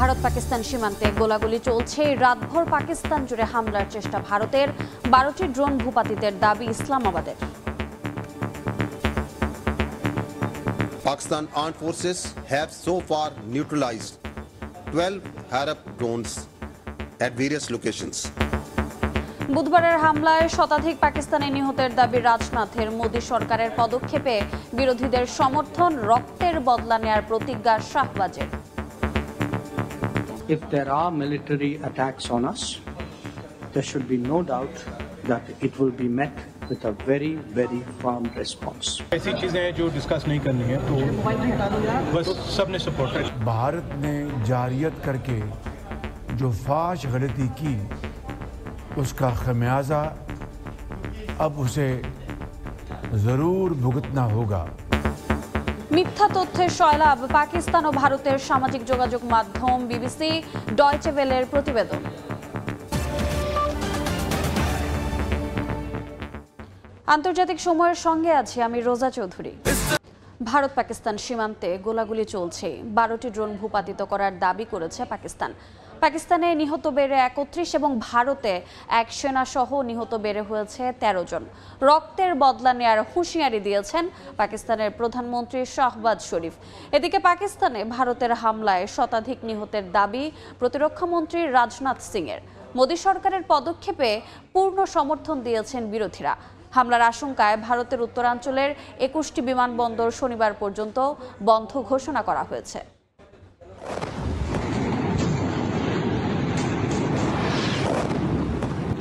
ভারত পাকিস্তান সীমান্তে গোলাগুলি চলছে। রাতভর পাকিস্তান জুড়ে হামলার চেষ্টা ভারতের। 12টি ড্রোন ভূপাতিতের দাবি ইসলামাবাদের। Pakistan armed forces have so far neutralized 12 Harap drones at various locations. বুধবারের হামলায় শতাধিক পাকিস্তানি নিহতের দাবি রাজনাথের। মোদী সরকারের পদক্ষেপে বিরোধীদের সমর্থন, রক্তের বদলা নেয়ার প্রতিজ্ঞা শাহবাজের। If there are military attacks on us, there should be no doubt that it will be met with a very, very firm response. ऐसी चीजें हैं जो डिस्कस नहीं करनी है, तो बस सबने सपोर्ट है। भारत ने जारियत करके जो फाश गलती की उसका खमियाजा अब उसे जरूर भुगतना होगा। মিথ্যা তথ্যের সয়লাব পাকিস্তান ও ভারতের সামাজিক যোগাযোগ মাধ্যম বিবিসি, ডয়চে ভেলের প্রতিবেদন। আন্তর্জাতিক সময়ের সঙ্গে আছি আমি রোজা চৌধুরী। ভারত পাকিস্তান সীমান্তে গোলাগুলি চলছে। 12টি ড্রোন ভূপাতিত করার দাবি করেছে পাকিস্তান। পাকিস্তানে নিহত বেড়ে 31 এবং ভারতে এক সেনা সহ নিহত বেড়ে হয়েছে 13 জন। রক্তের বদলা নেয়ার হুঁশিয়ারি দিয়েছেন পাকিস্তানের প্রধানমন্ত্রী শাহবাজ শরীফ। এদিকে পাকিস্তানে ভারতের হামলায় শতাধিক নিহতের দাবি প্রতিরক্ষামন্ত্রী রাজনাথ সিংয়ের। মোদী সরকারের পদক্ষেপে পূর্ণ সমর্থন দিয়েছেন বিরোধীরা। হামলার আশঙ্কায় ভারতের উত্তরাঞ্চলের 21টি বিমানবন্দর শনিবার পর্যন্ত বন্ধ ঘোষণা করা হয়েছে।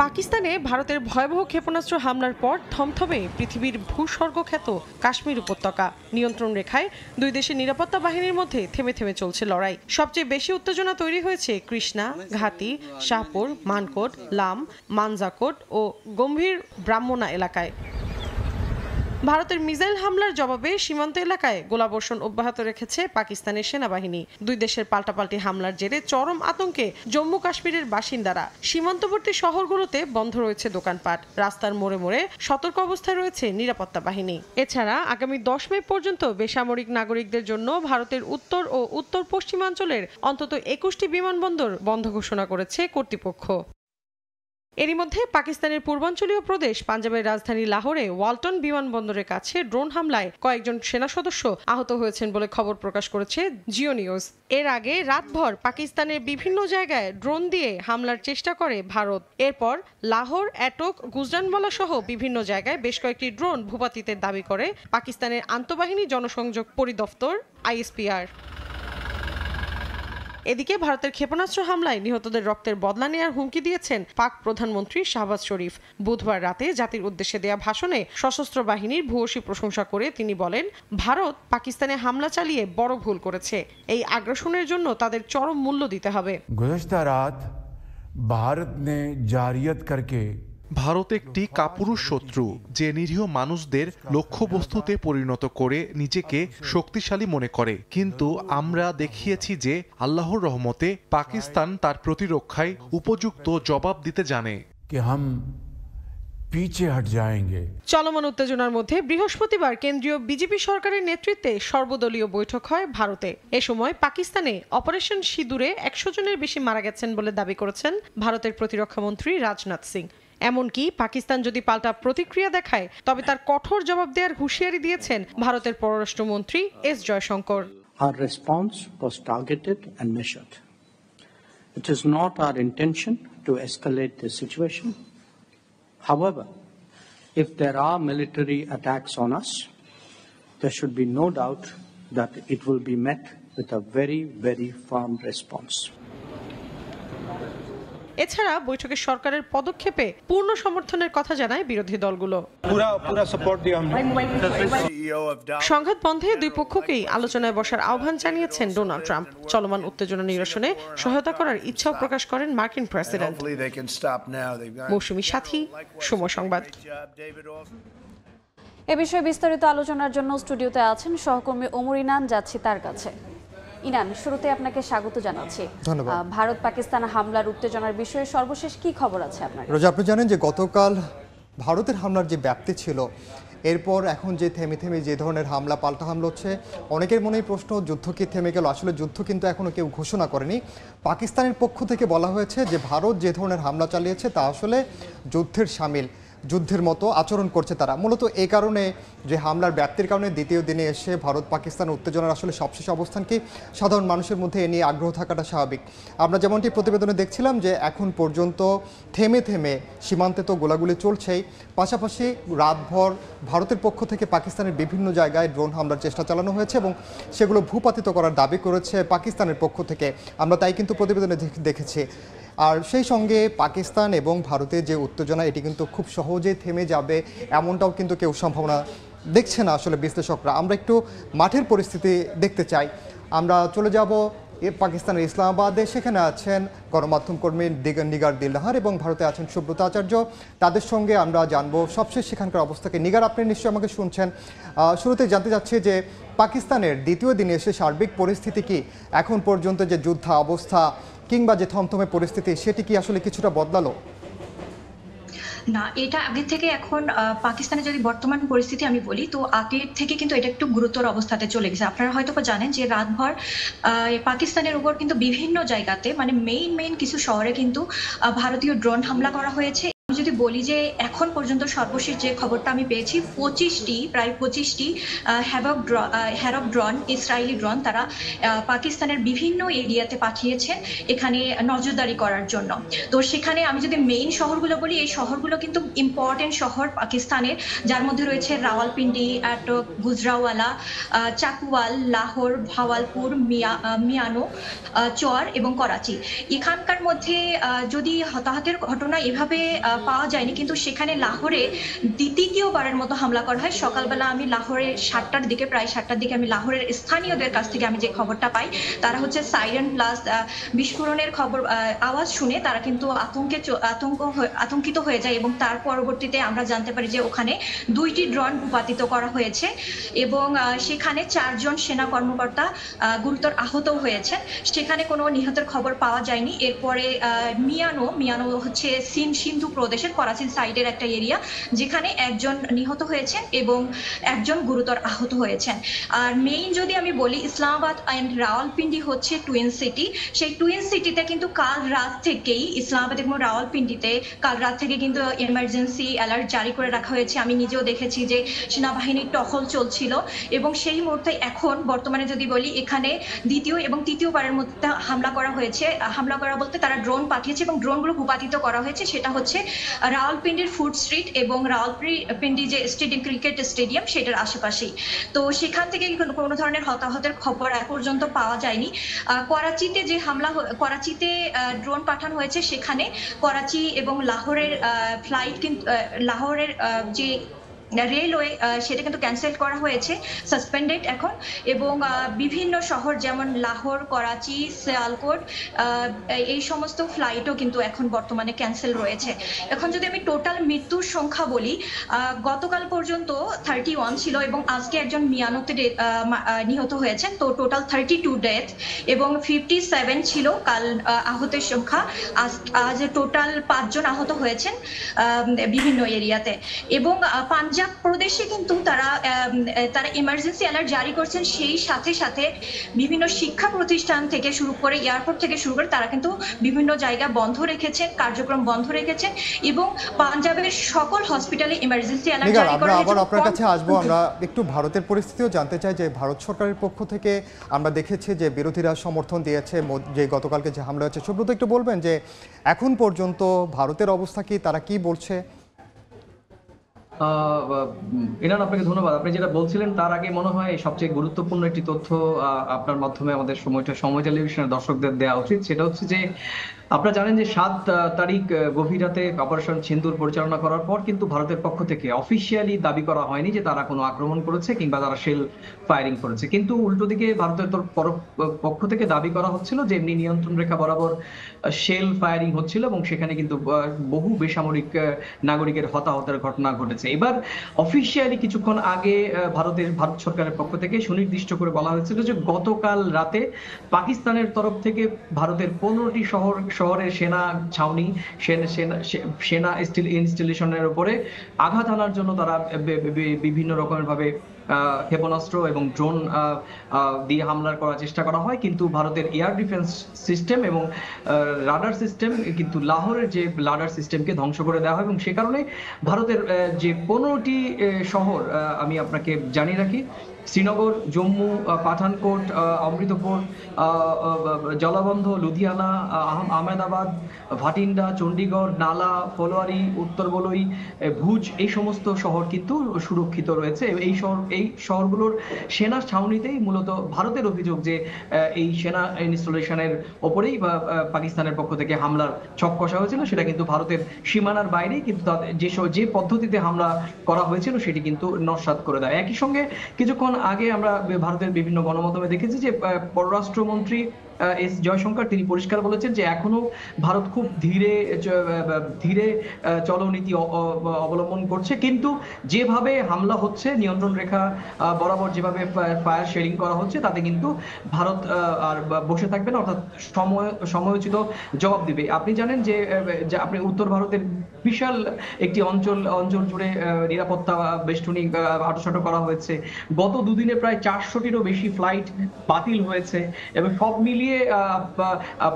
পাকিস্তানে ভারতের ভয়াবহ ক্ষেপণাস্ত্র হামলার পর থমথমে পৃথিবীর ভূস্বর্গখ্যাত কাশ্মীর উপত্যকা। নিয়ন্ত্রণ রেখায় দুই দেশের নিরাপত্তা বাহিনীর মধ্যে থেমে থেমে চলছে লড়াই। সবচেয়ে বেশি উত্তেজনা তৈরি হয়েছে কৃষ্ণা, ঘাতি, শাহপুর, মানকোট, লাম, মানজাকোট ও গম্ভীর ব্রাহ্মণা এলাকায়। ভারতের মিসাইল হামলার জবাবে সীমান্ত এলাকায় গোলাবর্ষণ অব্যাহত রেখেছে পাকিস্তানের সেনাবাহিনী। দুই দেশের পাল্টাপাল্টি হামলার জেরে চরম আতঙ্কে জম্মু কাশ্মীরের বাসিন্দারা। সীমান্তবর্তী শহরগুলোতে বন্ধ রয়েছে দোকানপাট। রাস্তার মোড়ে মোড়ে সতর্ক অবস্থায় রয়েছে নিরাপত্তা বাহিনী। এছাড়া আগামী 10 মে পর্যন্ত বেসামরিক নাগরিকদের জন্য ভারতের উত্তর ও উত্তর পশ্চিমাঞ্চলের অন্তত 21টি বিমানবন্দর বন্ধ ঘোষণা করেছে কর্তৃপক্ষ। এরই মধ্যে পাকিস্তানের পূর্বাঞ্চলীয় প্রদেশ পাঞ্জাবের রাজধানী লাহোরে ওয়ালটন বিমানবন্দরের কাছে ড্রোন হামলায় কয়েকজন সেনা সদস্য আহত হয়েছেন বলে খবর প্রকাশ করেছে জিও নিউজ। এর আগে রাতভর পাকিস্তানের বিভিন্ন জায়গায় ড্রোন দিয়ে হামলার চেষ্টা করে ভারত। এরপর লাহোর, এটক, গুজরানওয়ালা সহ বিভিন্ন জায়গায় বেশ কয়েকটি ড্রোন ভূপাতিতের দাবি করে পাকিস্তানের আন্তঃবাহিনী জনসংযোগ পরিদপ্তর ISPR। এদিকে ভারতের ক্ষেপণাস্ত্র হামলায় নিহতদের রক্তের বদলা নেয়ার হুমকি দিয়েছেন পাক প্রধানমন্ত্রী শাহবাজ শরীফ। বুধবার রাতে জাতির উদ্দেশ্যে দেয়া ভাষণে সশস্ত্র বাহিনীর ভূয়সী প্রশংসা করে তিনি বলেন, ভারত পাকিস্তানে হামলা চালিয়ে বড় ভুল করেছে। এই আগ্রাসনের জন্য তাদের চরম মূল্য দিতে হবে। गुज़श्ता रात भारत ने जारियत करके ভারত একটি কাপুরুষ শত্রু যে নিরীহ মানুষদের লক্ষ্যবস্তুতে পরিণত করে নিজেকে শক্তিশালী মনে করে। কিন্তু আমরা দেখিয়েছি যে আল্লাহর রহমতে পাকিস্তান তার প্রতিরক্ষায় উপযুক্ত জবাব দিতে জানে। চলমান উত্তেজনার মধ্যে বৃহস্পতিবার কেন্দ্রীয় বিজেপি সরকারের নেতৃত্বে সর্বদলীয় বৈঠক হয় ভারতে। এ সময় পাকিস্তানে অপারেশন সিঁদুরে 100 জনের বেশি মারা গেছেন বলে দাবি করেছেন ভারতের প্রতিরক্ষামন্ত্রী রাজনাথ সিং। এমনকি পাকিস্তান যদি পাল্টা প্রতিক্রিয়া দেখায় তবে তার কঠোর জবাব দেওয়ার হুঁশিয়ারি দিয়েছেন ভারতের পররাষ্ট্রমন্ত্রী S Jaishankar. Our response was targeted and measured. It is not our intention to escalate the situation. However, if there are military attacks on us, there should be no doubt that it will be met with a very, very firm response. এছাড়া বৈঠকে সরকারের পদক্ষেপে পূর্ণ সমর্থনের কথা জানায় বিরোধী দলগুলো। पूरा सपोर्ट दिया हमने। সংঘাত বন্ধে দুই পক্ষকেই আলোচনায় বসার আহ্বান জানিয়েছেন ডোনাল্ড ট্রাম্প। চলমান উত্তেজনা নিরসনে সহায়তা করার ইচ্ছাও প্রকাশ করেন মার্কিন প্রেসিডেন্ট। মৌসুমী সাথী, সময় সংবাদ। এ বিষয়ে বিস্তারিত আলোচনার জন্য স্টুডিওতে আছেন সহকর্মী ওমর ইনান। যাচ্ছি তার কাছে। ইনান, শুরুতে আপনাকে স্বাগত জানাচ্ছি। ভারত পাকিস্তান হামলার উত্তেজনার বিষয়ে সর্বশেষ কি খবর আছে আপনার? রোজা, আপনি জানেন যে গতকাল ভারতের হামলার যে ব্যাপ্তি ছিল এরপর এখন যে থেমে থেমে যে ধরনের হামলা পাল্টা হামলা হচ্ছে, অনেকের মনেই প্রশ্ন, যুদ্ধ কি থেমে গেল? আসলে যুদ্ধ কিন্তু এখনো কেউ ঘোষণা করেনি। পাকিস্তানের পক্ষ থেকে বলা হয়েছে যে ভারত যে ধরনের হামলা চালিয়েছে তা আসলে যুদ্ধের শামিল, যুদ্ধের মতো আচরণ করছে তারা। মূলত এই কারণে যে হামলার ব্যাপ্তির কারণে দ্বিতীয় দিনে এসে ভারত পাকিস্তান উত্তেজনার আসলে সবশেষ অবস্থান কি, সাধারণ মানুষের মধ্যে এ নিয়ে আগ্রহ থাকাটা স্বাভাবিক। আমরা যেমনটি প্রতিবেদনে দেখছিলাম যে এখন পর্যন্ত থেমে থেমে সীমান্তে তো গোলাগুলি চলছেই, পাশাপাশি রাতভর ভারতের পক্ষ থেকে পাকিস্তানের বিভিন্ন জায়গায় ড্রোন হামলার চেষ্টা চালানো হয়েছে এবং সেগুলো ভূপাতিত করার দাবি করেছে পাকিস্তানের পক্ষ থেকে। আমরা তাই কিন্তু প্রতিবেদনে দেখেছি। আর সেই সঙ্গে পাকিস্তান এবং ভারতের যে উত্তেজনা, এটি কিন্তু খুব সহজে থেমে যাবে এমনটাও কিন্তু কেউ সম্ভাবনা দেখছে না আসলে বিশ্লেষকরা। আমরা একটু মাঠের পরিস্থিতি দেখতে চাই। আমরা চলে যাব পাকিস্তানের ইসলামাবাদে, সেখানে আছেন গণমাধ্যম কর্মী নিগার দিলনাহার এবং ভারতে আছেন সুব্রত আচার্য। তাদের সঙ্গে আমরা জানবো সবশেষ সেখানকার অবস্থাকে। নিগার, আপনি নিশ্চয়ই আমাকে শুনছেন। শুরুতে জানতে চাচ্ছি যে পাকিস্তানের দ্বিতীয় দিনে এসে সার্বিক পরিস্থিতি কি, এখন পর্যন্ত যে যুদ্ধ অবস্থা কিংবা যে থমথমে পরিস্থিতি, সেটি কি আসলে কিছুটা বদলালো? না, এটা আগে থেকে এখন পাকিস্তানের যদি বর্তমান পরিস্থিতি আমি বলি, তো আগের থেকে কিন্তু এটা একটু গুরুতর অবস্থাতে চলে গেছে। আপনারা হয়তো জানেন যে রাতভর পাকিস্তানের উপর কিন্তু বিভিন্ন জায়গাতে, মানে মেইন কিছু শহরে কিন্তু ভারতীয় ড্রোন হামলা করা হয়েছে। আমি যদি বলি যে এখন পর্যন্ত সর্বশেষ যে খবরটা আমি পেয়েছি, প্রায় 25টি হ্যারক ড্রোন, ইসরায়েলি ড্রোন তারা পাকিস্তানের বিভিন্ন এরিয়াতে পাঠিয়েছে এখানে নজরদারি করার জন্য। তো সেখানে আমি যদি মেইন শহরগুলো বলি, এই শহরগুলো কিন্তু ইম্পর্টেন্ট শহর পাকিস্তানের, যার মধ্যে রয়েছে রাওয়ালপিন্ডি, আটক, গুজরাওয়ালা, চাকুয়াল, লাহোর, ভাওয়ালপুর, মিয়ানো, চর এবং করাচি। এখানকার মধ্যে যদি হতাহতের ঘটনা এভাবে পাওয়া যায়নি, কিন্তু সেখানে লাহোরে দ্বিতীয়বারের মতো হামলা করা হয়। সকালবেলা আমি লাহোরের প্রায় 7টার দিকে আমি লাহোরের স্থানীয়দের কাছ থেকে আমি যে খবরটা পাই, তারা হচ্ছে সাইরেন প্লাস বিস্ফোরণের আওয়াজ শুনে তারা কিন্তু আতঙ্কিত হয়ে যায় এবং তার পরবর্তীতে আমরা জানতে পারি যে ওখানে 2টি ড্রোন ভূপাতিত করা হয়েছে এবং সেখানে 4 জন সেনা কর্মকর্তা গুরুতর আহত হয়েছে। সেখানে কোনো নিহতের খবর পাওয়া যায়নি। এরপরে মিয়ানো হচ্ছে সিন্ধু প্রদেশের করাচির সাইডের একটা এরিয়া, যেখানে 1 জন নিহত হয়েছেন এবং 1 জন গুরুতর আহত হয়েছেন। আর মেইন যদি আমি বলি, ইসলামাবাদ এন্ড রাওয়ালপিন্ডি হচ্ছে টুইন সিটি। সেই টুইন সিটিতে কিন্তু কাল রাত থেকেই, ইসলামাবাদ এবং রাওয়ালপিন্ডিতে কাল রাত থেকে কিন্তু এমার্জেন্সি অ্যালার্ট জারি করে রাখা হয়েছে। আমি নিজেও দেখেছি যে সেনাবাহিনীর টহল চলছিল এবং সেই মুহূর্তে এখন বর্তমানে যদি বলি, এখানে দ্বিতীয় এবং তৃতীয়বারের মধ্যে হামলা করা হয়েছে। হামলা করা বলতে তারা ড্রোন পাঠিয়েছে এবং ড্রোনগুলো ভূপাতিত করা হয়েছে। সেটা হচ্ছে রাওয়ালপিন্ডির ফুড স্ট্রিট এবং রাওয়ালপিন্ডি যে ক্রিকেট স্টেডিয়াম, সেটার আশেপাশেই। তো সেখান থেকে কোনো ধরনের হতাহতের খবর এখন পর্যন্ত পাওয়া যায়নি। করাচিতে ড্রোন পাঠানো হয়েছে, সেখানে করাচি এবং লাহোরের ফ্লাইট কিন্তু লাহোরের যে রেলওয়ে সেটা কিন্তু ক্যান্সেল করা হয়েছে, সাসপেন্ডেড এখন। এবং বিভিন্ন শহর যেমন লাহোর, করাচি, সিয়ালকোট, এই সমস্ত ফ্লাইটও কিন্তু এখন বর্তমানে ক্যান্সেল রয়েছে। এখন যদি আমি টোটাল মৃত্যুর সংখ্যা বলি, গতকাল পর্যন্ত 31 ছিল এবং আজকে একজন মিয়ানোতে নিহত হয়েছেন। তো টোটাল 32 ডেথ এবং 57 ছিল কাল আহতের সংখ্যা। আজ টোটাল 5 জন আহত হয়েছেন বিভিন্ন এরিয়াতে। এবং পাঞ্জাব প্রদেশে কিন্তু তারা ইমার্জেন্সি অ্যালার্ট জারি করছেন। সেই সাথে বিভিন্ন শিক্ষা প্রতিষ্ঠান থেকে শুরু করে এয়ারপোর্ট থেকে শুরু করে তারা কিন্তু বিভিন্ন জায়গা বন্ধ রেখেছেন, কার্যক্রম বন্ধ রেখেছেন এবং পাঞ্জাবের সকল হসপিটালে ইমার্জেন্সি অ্যালার্ট জারি করা হয়েছে। আবার আপনার কাছে আসবো। আমরা একটু ভারতের পরিস্থিতিও জানতে চাই যে ভারত সরকারের পক্ষ থেকে আমরা দেখেছি যে বিরোধীরা সমর্থন দিয়েছে যে গতকালকে যে হামলা হয়েছে। সুব্রত, একটু বলবেন যে এখন পর্যন্ত ভারতের অবস্থা কি, তারা কি বলছে? ইনান, আপনাকে ধন্যবাদ। আপনি যেটা বলছিলেন তার আগে মনে হয় সবচেয়ে গুরুত্বপূর্ণ একটি তথ্য আপনার মাধ্যমে আমাদের সময় টেলিভিশনের দর্শকদের দেওয়া উচিত। সেটা হচ্ছে যে আপনারা জানেন যে 7 তারিখ গভীর রাতে অপারেশন সিন্দুর পরিচালনা করার পর কিন্তু ভারতের পক্ষ থেকে অফিসিয়ালি দাবি করা হয়নি যে তারা কোনো আক্রমণ করেছে কিংবা তারা শেল ফায়ারিং করেছে, কিন্তু উল্টো দিকে ভারতের পক্ষ থেকে দাবি করা হচ্ছিল যে এমনি নিয়ন্ত্রণ রেখা বরাবর শেল ফায়ারিং হচ্ছিল এবং সেখানে কিন্তু বহু বেসামরিক নাগরিকের হতাহতের ঘটনা ঘটেছে। এবার অফিসিয়ালি কিছুক্ষণ আগে ভারত সরকারের পক্ষ থেকে সুনির্দিষ্ট করে বলা হয়েছিল যে গতকাল রাতে পাকিস্তানের তরফ থেকে ভারতের 15টি শহরের সেনা ছাউনি সেনা ইনস্টলেশনের উপরে আঘাত আনার জন্য তারা বিভিন্ন রকমের ভাবে ক্ষেপণাস্ত্র এবং ড্রোন দিয়ে হামলা করার চেষ্টা করা হয়, কিন্তু ভারতের এয়ার ডিফেন্স সিস্টেম এবং রাডার সিস্টেম কিন্তু লাহোরের যে রাডার সিস্টেমকে ধ্বংস করে দেওয়া হয় এবং সে কারণে ভারতের যে 15টি শহর আমি আপনাকে জানিয়ে রাখি, শ্রীনগর, জম্মু, পাঠানকোট, অমৃতপুর, জলাবন্ধ, লুধিয়ানা, আহমেদাবাদ, ভাটিন্ডা, চণ্ডীগড়, নালা, ফলোয়ারি, উত্তর বলই, ভুজ, এই সমস্ত শহর কিন্তু সুরক্ষিত রয়েছে। এই শহরগুলোর সেনা ছাউনিতেই মূলত ভারতের অভিযোগ যে এই সেনা ইনস্টলেশনের ওপরেই পাকিস্তানের পক্ষ থেকে হামলার ছক কষা হয়েছিল, সেটা কিন্তু ভারতের সীমানার বাইরেই কিন্তু যে পদ্ধতিতে হামলা করা হয়েছিল সেটি কিন্তু নস্যাৎ করে দেয়। একই সঙ্গে কিছুক্ষণ আগে আমরা ভারতের বিভিন্ন গণমাধ্যমে দেখেছি যে পররাষ্ট্রমন্ত্রী এস জয়শঙ্কর তিনি পরিষ্কার বলেছেন যে এখনো ভারত খুব ধীরে চলনীতি অবলম্বন করছে, কিন্তু যেভাবে হামলা হচ্ছে নিয়ন্ত্রণ রেখা বরাবর যেভাবে ফায়ার শেয়ারিং করা হচ্ছে তাতে কিন্তু ভারত আর বসে থাকবে না, অর্থাৎ সময়োচিত জবাব দিবে। আপনি জানেন যে আপনি উত্তর ভারতের বিশাল একটি অঞ্চল জুড়ে নিরাপত্তা বেষ্টনী আঁটোসাঁটো করা হয়েছে। গত দুদিনে প্রায় 400টিরও বেশি ফ্লাইট বাতিল হয়েছে এবং সব মিলিয়ে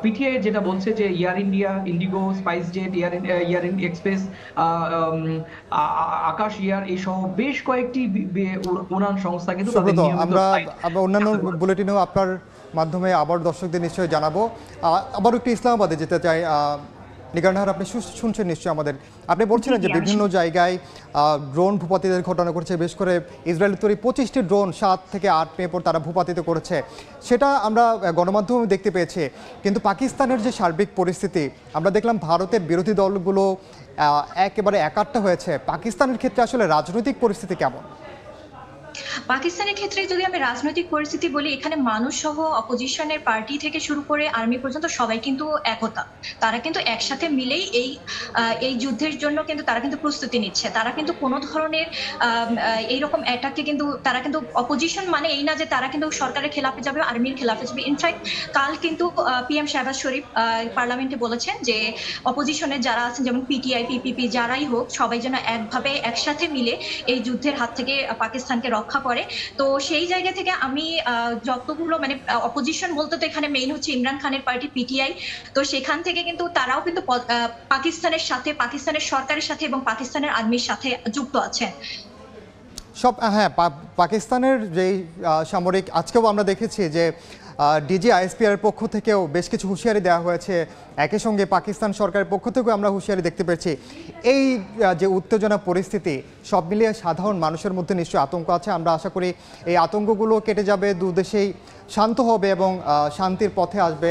পিটিআই যেটা বলছে যে Air India, IndiGo, SpiceJet, air express, Akasa air এই সহ বেশ কয়েকটি উড়ান সংস্থা কিন্তু আমরা অন্যান্য বুলেটিনেও আপনার মাধ্যমে আবার দর্শকদের নিশ্চয়ই জানাবো। আবার একটু ইসলামাবাদে যেতে চাই। নিগার নাহার, আপনি শুনছেন নিশ্চয়ই আমাদের, আপনি বলছিলেন যে বিভিন্ন জায়গায় ড্রোন ভূপাতিতের ঘটনা ঘটছে, বেশ করে ইসরায়েলের তৈরি 25টি ড্রোন 7 থেকে 8 মে পর তারা ভূপাতিত করেছে, সেটা আমরা গণমাধ্যমে দেখতে পেয়েছি। কিন্তু পাকিস্তানের যে সার্বিক পরিস্থিতি আমরা দেখলাম, ভারতের বিরোধী দলগুলো একেবারে একাট্টা হয়েছে। পাকিস্তানের ক্ষেত্রে আসলে রাজনৈতিক পরিস্থিতি কেমন? পাকিস্তানের ক্ষেত্রে যদি আমি রাজনৈতিক পরিস্থিতি বলি, এখানে মানুষ সহ অপোজিশনের পার্টি থেকে শুরু করে আর্মি পর্যন্ত সবাই কিন্তু একতা, তারা কিন্তু একসাথে মিলেই এই যুদ্ধের জন্য কিন্তু তারা কিন্তু প্রস্তুতি নিচ্ছে। তারা কিন্তু কোনো ধরনের এইরকম অ্যাটাককে কিন্তু তারা কিন্তু অপোজিশন মানে এই না যে তারা কিন্তু সরকারের খেলাফে যাবে, আর্মির খেলাফে যাবে। ইনফ্যাক্ট কাল কিন্তু PM শাহবাজ শরীফ পার্লামেন্টে বলেছেন যে অপোজিশনের যারা আছেন যেমন পিটিআই, পিপিপি যারাই হোক সবাই যেন একভাবে একসাথে মিলে এই যুদ্ধের হাত থেকে পাকিস্তানকে রক্ষা করে। তো সেই জায়গা থেকে আমি যতগুলো মানে অপোজিশন বলতে তো এখানে মেইন হচ্ছে ইমরান খানের পার্টি পিটিআই, তো সেখান থেকে কিন্তু তারাও কিন্তু পাকিস্তানের সাথে, পাকিস্তানের সরকারের সাথে এবং পাকিস্তানের আর্মির সাথে যুক্ত আছেন সব। হ্যাঁ, পাকিস্তানের যেই সামরিক, আজকেও আমরা দেখেছি যে DGISPR পক্ষ থেকেও বেশ কিছু হুঁশিয়ারি দেওয়া হয়েছে, একই সঙ্গে পাকিস্তান সরকারের পক্ষ থেকেও আমরা হুঁশিয়ারি দেখতে পেয়েছি। এই যে উত্তেজনা পরিস্থিতি, সব মিলিয়ে সাধারণ মানুষের মধ্যে নিশ্চয়ই আতঙ্ক আছে। আমরা আশা করি এই আতঙ্কগুলো কেটে যাবে, দুদেশেই শান্ত হবে এবং শান্তির পথে আসবে।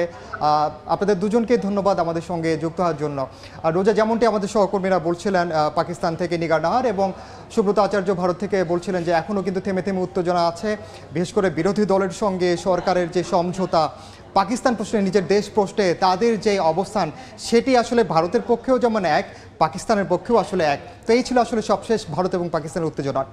আপনাদের দুজনকে ধন্যবাদ আমাদের সঙ্গে যুক্ত হওয়ার জন্য। আর রোজা, যেমনটি আমাদের সহকর্মীরা বলছিলেন পাকিস্তান থেকে নিগার নাহার এবং সুব্রত আচার্য ভারত থেকে বলছিলেন যে এখনও কিন্তু থেমে উত্তেজনা আছে, বিশেষ করে বিরোধী দলের সঙ্গে সরকারের যে সমঝোতা, পাকিস্তান প্রশ্নে, নিজের দেশ প্রশ্নে তাদের যে অবস্থান, সেটি আসলে ভারতের পক্ষেও যেমন এক, পাকিস্তানের পক্ষেও আসলে এক। তো এই ছিল আসলে সবশেষ ভারত এবং পাকিস্তানের উত্তেজনা।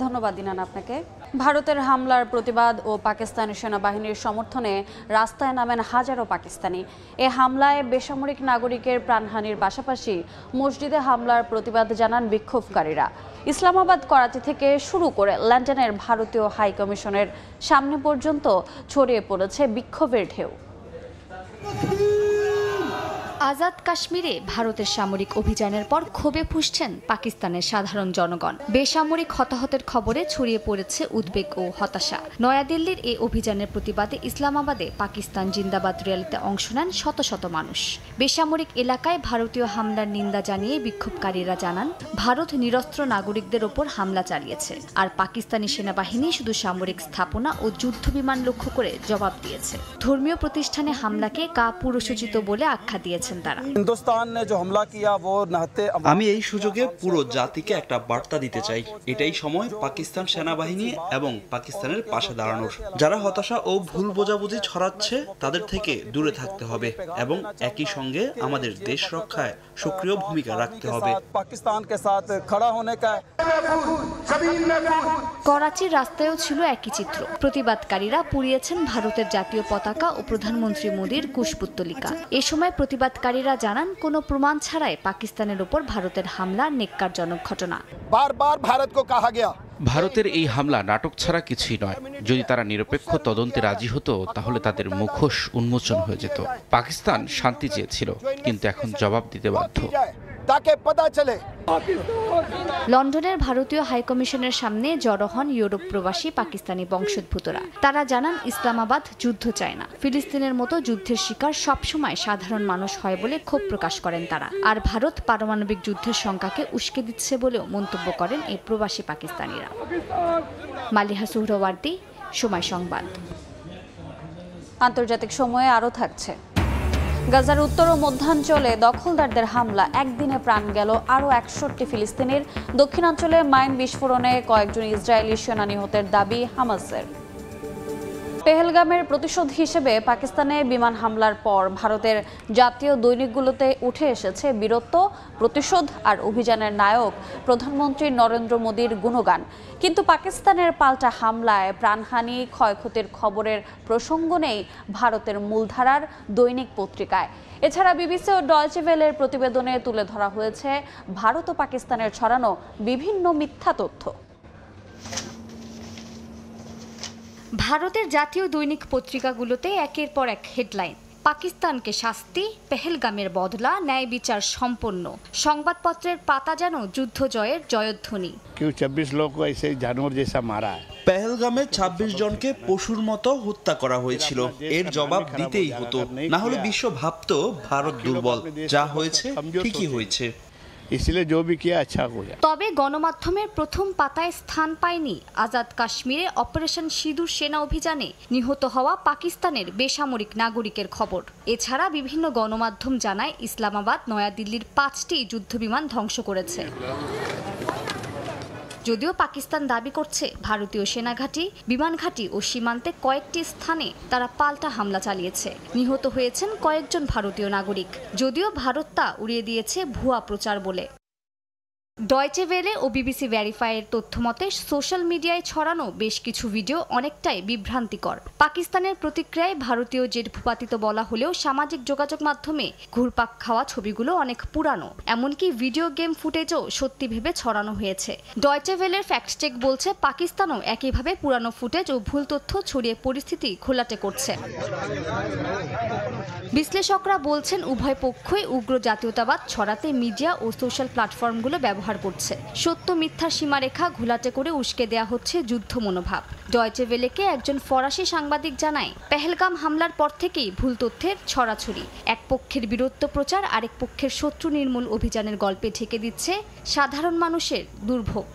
ধন্যবাদ দিনান আপনাকে। ভারতের হামলার প্রতিবাদ ও পাকিস্তানি সেনাবাহিনীর সমর্থনে রাস্তায় নামেন হাজারো পাকিস্তানি। এ হামলায় বেসামরিক নাগরিকের প্রাণহানির পাশাপাশি মসজিদে হামলার প্রতিবাদ জানান বিক্ষোভকারীরা। ইসলামাবাদ, করাচি থেকে শুরু করে লন্ডনের ভারতীয় হাই কমিশনের সামনে পর্যন্ত ছড়িয়ে পড়েছে বিক্ষোভের ঢেউ। আজাদ কাশ্মীরে ভারতের সামরিক অভিযানের পর ক্ষোভে ফুঁসছেন পাকিস্তানের সাধারণ জনগণ। বেসামরিক হতাহতের খবরে ছড়িয়ে পড়েছে উদ্বেগ ও হতাশা। নয়াদিল্লির এই অভিযানের প্রতিবাদে ইসলামাবাদে পাকিস্তান জিন্দাবাদ র্যালিতে অংশ নেন শত শত মানুষ। বেসামরিক এলাকায় ভারতীয় হামলার নিন্দা জানিয়ে বিক্ষোভকারীরা জানান, ভারত নিরস্ত্র নাগরিকদের ওপর হামলা চালিয়েছে, আর পাকিস্তানি সেনাবাহিনী শুধু সামরিক স্থাপনা ও যুদ্ধ বিমান লক্ষ্য করে জবাব দিয়েছে। ধর্মীয় প্রতিষ্ঠানে হামলাকে কাপুরুষোচিত বলে আখ্যা দিয়েছে বলছেন তারা। আমি এই সুযোগে পুরো জাতিকে একটা বার্তা দিতে চাই, এটাই সময় পাকিস্তান সেনাবাহিনী এবং পাকিস্তানের পাশে দাঁড়ানোর। যারা হতাশা ও ভুল বোঝাবুঝি ছড়াচ্ছে তাদের থেকে দূরে থাকতে হবে এবং একই সঙ্গে আমাদের দেশ রক্ষায় সক্রিয় ভূমিকা রাখতে হবে। করাচির রাস্তায়ও ছিল একই চিত্র। প্রতিবাদকারীরা পুড়িয়েছেন ভারতের জাতীয় পতাকা ও প্রধানমন্ত্রী মোদীর কুশপুত্তলিকা। এ সময় প্রতিবাদকারীরা জানান, কোনো প্রমাণ ছাড়াই পাকিস্তানের উপর ভারতের হামলা নেক্কারজনক ঘটনা। ভারতের এই হামলা নাটক ছাড়া কিছুই নয়। যদি তারা নিরপেক্ষ তদন্তে রাজি হতো তাহলে তাদের মুখোশ উন্মোচন হয়ে যেত। পাকিস্তান শান্তি চেয়েছিল, কিন্তু এখন জবাব দিতে বাধ্য। লন্ডনের ভারতীয় হাইকমিশনের সামনে জড়ো হন ইউরোপ প্রবাসী পাকিস্তানি বংশোদ্ভূতরা। তারা জানান, ইসলামাবাদ যুদ্ধ চায় না। ফিলিস্তিনের মতো যুদ্ধের শিকার সবসময় সাধারণ মানুষ হয় বলে ক্ষোভ প্রকাশ করেন তারা। আর ভারত পারমাণবিক যুদ্ধের শঙ্কাকে উস্কে দিচ্ছে বলেও মন্তব্য করেন এই প্রবাসী পাকিস্তানিরা। মালিহা সুহরাওয়ার্দী, সময় সংবাদ। আন্তর্জাতিক সময়ে আরও থাকছে। গাজার উত্তর ও মধ্যাঞ্চলে দখলদারদের হামলা, একদিনে প্রাণ গেল আরও 61 ফিলিস্তিনির। দক্ষিণাঞ্চলে মাইন বিস্ফোরণে কয়েকজন ইসরায়েলি সেনা নিহতের দাবি হামাসের। পেহেলগামের প্রতিশোধ হিসেবে পাকিস্তানে বিমান হামলার পর ভারতের জাতীয় দৈনিকগুলোতে উঠে এসেছে বীরত্ব, প্রতিশোধ আর অভিযানের নায়ক প্রধানমন্ত্রী নরেন্দ্র মোদীর গুণগান। কিন্তু পাকিস্তানের পাল্টা হামলায় প্রাণহানি, ক্ষয়ক্ষতির খবরের প্রসঙ্গ নেই ভারতের মূলধারার দৈনিক পত্রিকায়। এছাড়া বিবিসি ও ডয়েচে ভেলের প্রতিবেদনে তুলে ধরা হয়েছে ভারত ও পাকিস্তানের ছড়ানো বিভিন্ন মিথ্যা তথ্য। ভারতের জাতীয় দৈনিক পত্রিকাগুলোতে একের পর এক হেডলাইন। পাকিস্তানকে শাস্তি, পেহেলগামের বদলা, ন্যায় বিচার সম্পন্ন। সংবাদপত্রের পাতা যেন যুদ্ধ জয়ের জয়ধ্বনি। পেহেলগামে 26 জনকে পশুর মতো হত্যা করা হয়েছিল। এর জবাব দিতেই হতো, না হলে বিশ্ব ভাবতো ভারত দুর্বল। যা হয়েছে ঠিকই হয়েছে। তবে গণমাধ্যমের প্রথম পাতায় স্থান পায়নি আজাদ কাশ্মীরে অপারেশন সিঁদুর সেনা অভিযানে নিহত হওয়া পাকিস্তানের বেসামরিক নাগরিকের খবর। এছাড়া বিভিন্ন গণমাধ্যম জানায়, ইসলামাবাদ নয়াদিল্লির 5টি যুদ্ধবিমান ধ্বংস করেছে। যদিও পাকিস্তান দাবি করছে, ভারতীয় সেনাঘাঁটি, বিমান ঘাঁটি ও সীমান্তে কয়েকটি স্থানে তারা পাল্টা হামলা চালিয়েছে। নিহত হয়েছেন কয়েকজন ভারতীয় নাগরিক। যদিও ভারত তা উড়িয়ে দিয়েছে ভুয়া প্রচার বলে। ডয়েচে ভেলে ও বিবিসি ভেরিফাইয়ের তথ্য মতে, সোশ্যাল মিডিয়ায় ছড়ানো বেশ কিছু ভিডিও অনেকটাই বিভ্রান্তিকর। পাকিস্তানের প্রতিক্রিয়ায় ভারতীয় জেট ভূপাতিত বলা হলেও সামাজিক যোগাযোগ মাধ্যমে ঘুরপাক খাওয়া ছবিগুলো অনেক পুরানো। এমনকি ভিডিও গেম ফুটেজও সত্যি ভেবে ছড়ানো হয়েছে। ডয়েচে ভেলের ফ্যাক্ট চেক বলছে, পাকিস্তানও একইভাবে পুরানো ফুটেজ ও ভুল তথ্য ছড়িয়ে পরিস্থিতি ঘোলাটে করছে। বিশ্লেষকরা বলছেন, উভয় পক্ষই উগ্র জাতীয়তাবাদ ছড়াতে মিডিয়া ও সোশ্যাল প্ল্যাটফর্মগুলো ব্যবহার করছে। সত্য মিথ্যার সীমারেখা ঘোলাটে করে উস্কে দেয়া হচ্ছে যুদ্ধ মনোভাব। ডয়েচে ভেলেকে একজন ফরাসি সাংবাদিক জানায়, পেহেলগাম হামলার পর থেকেই ভুল তথ্যের ছড়াছড়ি। এক পক্ষের বীরত্ব প্রচার আরেক পক্ষের শত্রু নির্মূল অভিযানের গল্পে ঢেকে দিচ্ছে সাধারণ মানুষের দুর্ভোগ।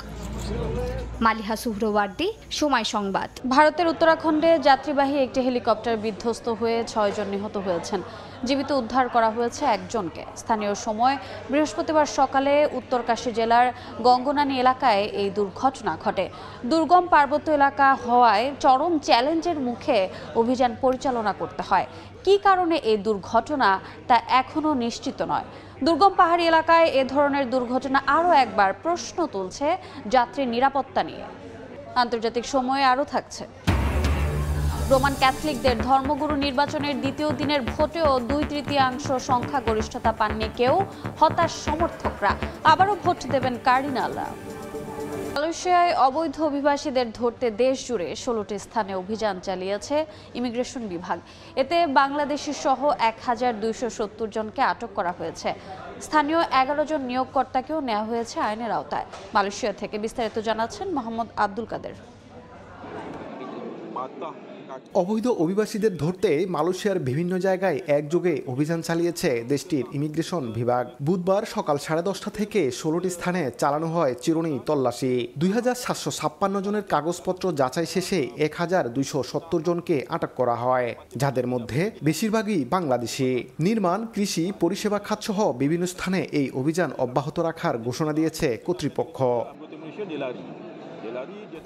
মালিহা সুহরাওয়ার্দী, সময় সংবাদ। ভারতের উত্তরাখণ্ডে যাত্রীবাহী একটি হেলিকপ্টার বিধ্বস্ত হয়ে 6 জন নিহত হয়েছেন। জীবিত উদ্ধার করা হয়েছে একজনকে। স্থানীয় সময় বৃহস্পতিবার সকালে উত্তরকাশী জেলার গঙ্গনানী এলাকায় এই দুর্ঘটনা ঘটে। দুর্গম পার্বত্য এলাকা হওয়ায় চরম চ্যালেঞ্জের মুখে অভিযান পরিচালনা করতে হয়। কী কারণে এই দুর্ঘটনা তা এখনও নিশ্চিত নয়। দুর্গম পাহাড়ি এলাকায় এ ধরনের দুর্ঘটনা আরও একবার প্রশ্ন তুলছে যাত্রীর নিরাপত্তা নিয়ে। আন্তর্জাতিক সময়ে আরও থাকছে। রোমান ক্যাথলিকদের ধর্মগুরু নির্বাচনের দ্বিতীয় দিনের ভোটেও 2/3 সংখ্যাগরিষ্ঠতা পাননি কেউ। হতাশ সমর্থকরা। আবারও ভোট দেবেন কার্ডিনালরা। মালয়েশিয়ায় অবৈধ অভিবাসীদের ধরতে দেশ জুড়ে 16টি স্থানে অভিযান চালিয়েছে ইমিগ্রেশন বিভাগ। এতে বাংলাদেশি সহ 1270 জনকে আটক করা হয়েছে। স্থানীয় 11 জন নিয়োগকর্তাকেও নেওয়া হয়েছে আইনের আওতায়। মালয়েশিয়া থেকে বিস্তারিত জানাচ্ছেন মোহাম্মদ আব্দুল কাদের। অবৈধ অভিবাসীদের ধরতে মালয়েশিয়ার বিভিন্ন জায়গায় একযোগে অভিযান চালিয়েছে দেশটির ইমিগ্রেশন বিভাগ। বুধবার সকাল 10:30 থেকে 16টি স্থানে চালানো হয় চিরুনি তল্লাশি। 2756 জনের কাগজপত্র যাচাই শেষে 1270 জনকে আটক করা হয়, যাদের মধ্যে বেশিরভাগই বাংলাদেশি। নির্মাণ, কৃষি, পরিষেবা খাতসহ বিভিন্ন স্থানে এই অভিযান অব্যাহত রাখার ঘোষণা দিয়েছে কর্তৃপক্ষ।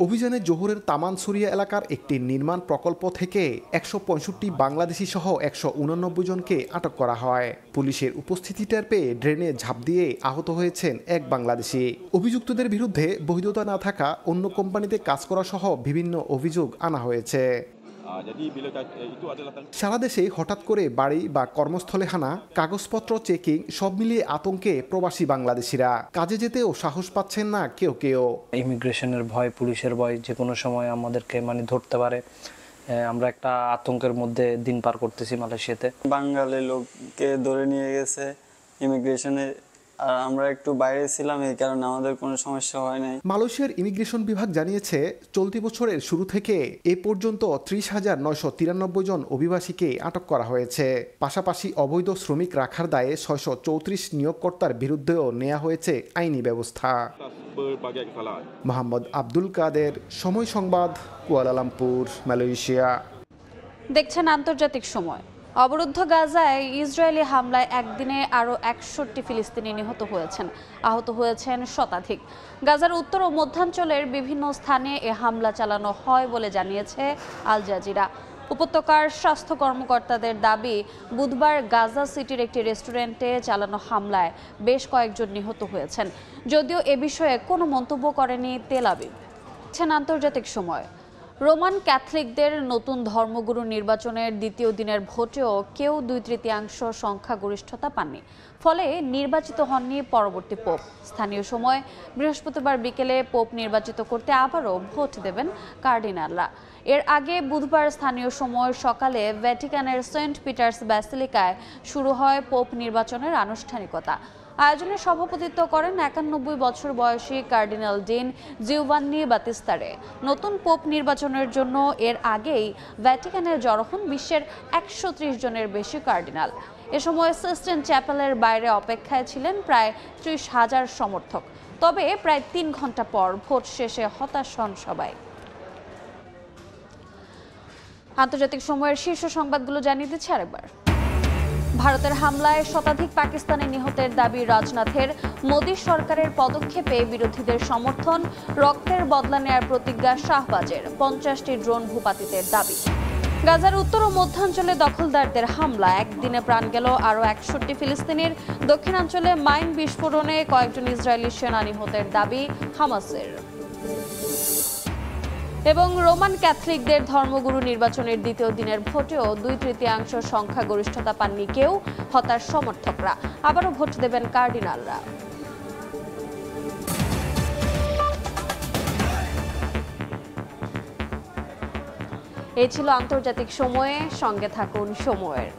অভিযানে জোহরের তামানসুরিয়া এলাকার একটি নির্মাণ প্রকল্প থেকে 165 বাংলাদেশি সহ 189 জনকে আটক করা হয়। পুলিশের উপস্থিতি টের পেয়ে ড্রেনে ঝাঁপ দিয়ে আহত হয়েছেন এক বাংলাদেশি। অভিযুক্তদের বিরুদ্ধে বৈধতা না থাকা, অন্য কোম্পানিতে কাজ করা সহ বিভিন্ন অভিযোগ আনা হয়েছে। সারা দেশে হঠাৎ করে বাড়ি বা কর্মস্থলে হানা, কাগজপত্র চেকিং সব মিলিয়ে আতঙ্কে প্রবাসী বাংলাদেশিরা। কাজে যেতেও সাহস পাচ্ছেন না কেউ কেউ। ইমিগ্রেশনের ভয়, পুলিশের ভয়, যে কোনো সময় আমাদেরকে ধরতে পারে। আমরা একটা আতঙ্কের মধ্যে দিন পার করতেছি মালয়েশিয়াতে। বাঙালি লোককে ধরে নিয়ে গেছে ইমিগ্রেশনে, আর আমরা একটু বাইরে ছিলাম, এই কারণে আমাদের কোনো সমস্যা হয় নাই। মালয়েশিয়ার ইমিগ্রেশন বিভাগ জানিয়েছে, চলতি বছরের শুরু থেকে এ পর্যন্ত 30,993 জন অভিবাসীকে আটক করা হয়েছে। পাশাপাশি অবৈধ শ্রমিক রাখার দায়ে 634 নিয়োগকর্তার বিরুদ্ধেও নেওয়া হয়েছে আইনি ব্যবস্থা। মোহাম্মদ আব্দুল কাদের, সময় সংবাদ, কুয়ালালামপুর, মালয়েশিয়া। দেখছেন আন্তর্জাতিক সময়। অবরুদ্ধ গাজায় ইসরায়েলি হামলায় একদিনে আরও 61 ফিলিস্তিনি নিহত হয়েছেন, আহত হয়েছেন শতাধিক। গাজার উত্তর ও মধ্যাঞ্চলের বিভিন্ন স্থানে এ হামলা চালানো হয় বলে জানিয়েছে আল জাজিরা। উপত্যকার স্বাস্থ্য কর্মকর্তাদের দাবি, বুধবার গাজা সিটির একটি রেস্টুরেন্টে চালানো হামলায় বেশ কয়েকজন নিহত হয়েছেন, যদিও এ বিষয়ে কোনো মন্তব্য করেনি তেল আবিব। আন্তর্জাতিক সময়। রোমান ক্যাথলিকদের নতুন ধর্মগুরু নির্বাচনের দ্বিতীয় দিনের ভোটেও কেউ 2/3 সংখ্যাগরিষ্ঠতা পাননি, ফলে নির্বাচিত হননি পরবর্তী পোপ। স্থানীয় সময় বৃহস্পতিবার বিকেলে পোপ নির্বাচিত করতে আবারও ভোট দেবেন কার্ডিনালরা। এর আগে বুধবার স্থানীয় সময় সকালে ভ্যাটিকানের সেন্ট পিটার্স ব্যাসিলিকায় শুরু হয় পোপ নির্বাচনের আনুষ্ঠানিকতা। আয়োজনে সভাপতিত্ব করেন 91 বছর বয়সী কার্ডিনাল ডিন জিওভান্নি বাতিস্তারে। নতুন পোপ নির্বাচনের জন্য এর আগেই ভ্যাটিকানে জড়ো হন বিশ্বের 130 জনের বেশি কার্ডিনাল। এ সময় সিস্টেন চ্যাপেলের বাইরে অপেক্ষায় ছিলেন প্রায় 30,000 সমর্থক। তবে প্রায় 3 ঘন্টা পর ভোট শেষে হতাশ হন সবাই। আন্তর্জাতিক সময়ের শীর্ষ সংবাদগুলো জানিয়ে দিচ্ছে আরেকবার। ভারতের হামলায় শতাধিক পাকিস্তানি নিহতের দাবি রাজনাথের। মোদী সরকারের পদক্ষেপে বিরোধীদের সমর্থন, রক্তের বদলা নেয়ার প্রতিজ্ঞা শাহবাজের। 50টি ড্রোন ভূপাতিতের দাবি। গাজার উত্তর ও মধ্যাঞ্চলে দখলদারদের হামলা, একদিনে প্রাণ গেল আরও 61 ফিলিস্তিনির। দক্ষিণাঞ্চলে মাইন বিস্ফোরণে কয়েকজন ইসরায়েলি সেনা নিহতের দাবি হামাসের। এবং রোমান ক্যাথলিকদের ধর্মগুরু নির্বাচনের দ্বিতীয় দিনের ভোটেও 2/3 সংখ্যাগরিষ্ঠতা পাননি কেউ, হতাশ সমর্থকরা। আবারও ভোট দেবেন কার্ডিনালরা। এই ছিল আন্তর্জাতিক সময়ে। সঙ্গে থাকুন সময়ের।